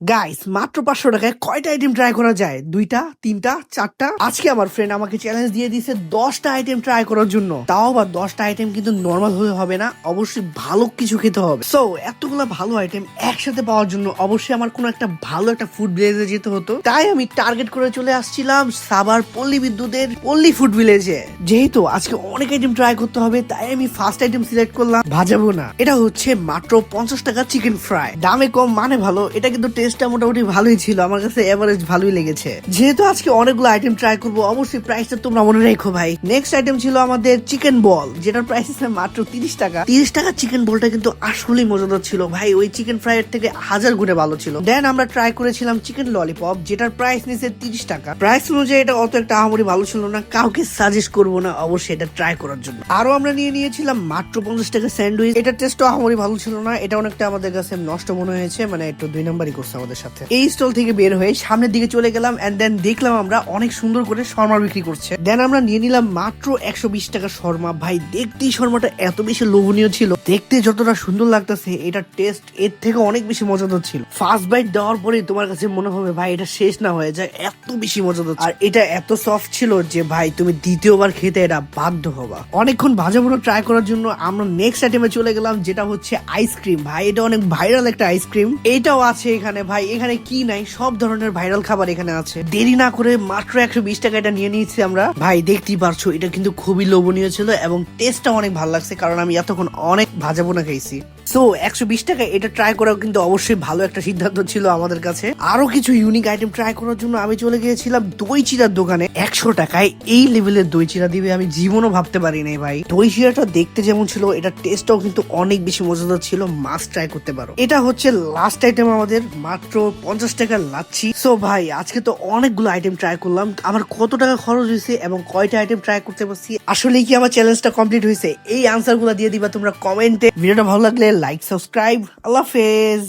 Guys মাত্র 500 টাকায় কয়টা আইটেম ট্রাই করা যায়? 2টা, 3টা, 4টা। আজকে আমার ফ্রেন্ড আমাকে চ্যালেঞ্জ দিয়ে দিয়েছে 10টা আইটেম ট্রাই করার জন্য। তাও আবার 10টা আইটেম কিন্তু নর্মাল হয়ে হবে না, অবশ্যই ভালো কিছু খেতে হবে। সো এতগুলা ভালো আইটেম একসাথে পাওয়ার জন্য অবশ্যই আমার কোনো একটা ভালো একটা ফুড ভিলেজে যেতে হতো। তাই আমি টার্গেট করে চলে আসছিলাম সাভার পল্লী বিদ্যুতের পল্লী ফুড ভিলেজে। যেহেতু আজকে অনেক আইটেম ট্রাই করতে হবে, তাই আমি ফার্স্ট আইটেম সিলেক্ট করলাম ভাজাবো না। এটা হচ্ছে মাত্র 50 টাকা চিকেন ফ্রাই। দামে কম মানে ভালো। এটা কিন্তু টেস্টটা মোটামুটি ভালোই ছিল, আমার কাছে এভারেজ ভালোই লেগেছে। যেহেতু আজকে অনেকগুলো আইটেম ট্রাই করবো, অবশ্যই প্রাইসটা তোমরা মনে রেখো ভাই। নেক্সট আইটেম ছিল আমাদের চিকেন বল, যেটার প্রাইস আছে মাত্র 30 টাকা। 30 টাকা চিকেন বলটা কিন্তু আসলেই মজাদার ছিল ভাই, ওই চিকেন ফ্রাই এর থেকে 1000 গুণে ভালো ছিল। দেন আমরা ট্রাই করেছিলাম চিকেন ললিপপ, যেটার প্রাইস নিচে 30 টাকা। প্রাইস অনুযায়ী এটা অত একটা আহামরি ভালো ছিল না, কাউকে সাজেস্ট করবো না অবশ্যই এটা ট্রাই করার জন্য। আরো আমরা নিয়ে নিয়েছিলাম মাত্র 50 টাকা স্যান্ডউইচ। এটার টেস্টও আহামরি ভালো ছিল না, এটা অনেকটা আমাদের কাছে নষ্ট মনে হয়েছে, মানে একটু 2 নাম্বারই করছে আমাদের সাথে। এই স্টল থেকে বের হয়ে সামনের দিকে চলে গেলাম, এন্ড দেন দেখলাম আমরা অনেক সুন্দর করে শর্মা বিক্রি করছে। দেন আমরা নিয়ে নিলাম মাত্র 120 টাকা শর্মা। ভাই দেখতেই শর্মাটা এত বেশি লোভনীয় ছিল, দেখতে যতটা সুন্দর লাগতেছে এটা টেস্ট এর থেকে অনেক বেশি মজাদার ছিল। ফার্স্ট বাইট দেওয়ার পরে তোমার কাছে মনে হবে ভাই এটা শেষ না হয়ে যায়, এত বেশি মজাদার। আর এটা এত সফট ছিল যে ভাই তুমি দ্বিতীয়বার খেতে এটা বাধ্য হবা। অনেকক্ষণ ভাজা ভুনো ট্রাই করার জন্য আমরা নেক্সট আইটেমে চলে গেলাম, যেটা হচ্ছে আইসক্রিম। ভাই এটা অনেক ভাইরাল একটা আইসক্রিম, এটাও আছে এখানে। ভাই এখানে কি নাই, সব ধরনের ভাইরাল খাবার এখানে আছে। দেরি না করে মাত্র 120 টাকা এটা নিয়ে নিয়েছি আমরা। ভাই দেখতেই পারছো এটা কিন্তু খুবই লোভনীয় ছিল এবং টেস্টটা অনেক ভালো লাগছে, কারণ আমি এতক্ষণ অনেক ভাজা ভুনা খাইছি। সো 120 টাকা এটা ট্রাই করাও কিন্তু অবশ্যই ভালো একটা সিদ্ধান্ত ছিল আমাদের কাছে। আরো কিছু ইউনিক আইটেম ট্রাই করার জন্য আমি চলে গিয়েছিলাম দই চিড়ার দোকানে। 100 টাকায় এই লেভেলের দই চিড়া দিবে আমি জীবনও ভাবতে পারি নাই ভাই। দই চিড়াটা দেখতে যেমন ছিল, এটা টেস্টটাও কিন্তু অনেক বেশি মজাদার ছিল, মাস্ট ট্রাই করতে পারো। এটা হচ্ছে লাস্ট আইটেম আমাদের, মাত্র 50 টাকার লাচ্ছি। সো ভাই আজকে তো অনেকগুলো আইটেম ট্রাই করলাম, আমার কত টাকা খরচ হয়েছে এবং কয়টা আইটেম ট্রাই করতে পারছি, আসলে কি আমার চ্যালেঞ্জটা কমপ্লিট হয়েছে, এই আনসার গুলা দিয়ে দিবা তোমরা কমেন্টে। ভিডিওটা ভালো লাগলে লাইক, সাবস্ক্রাইব। আল্লাহ হাফেজ।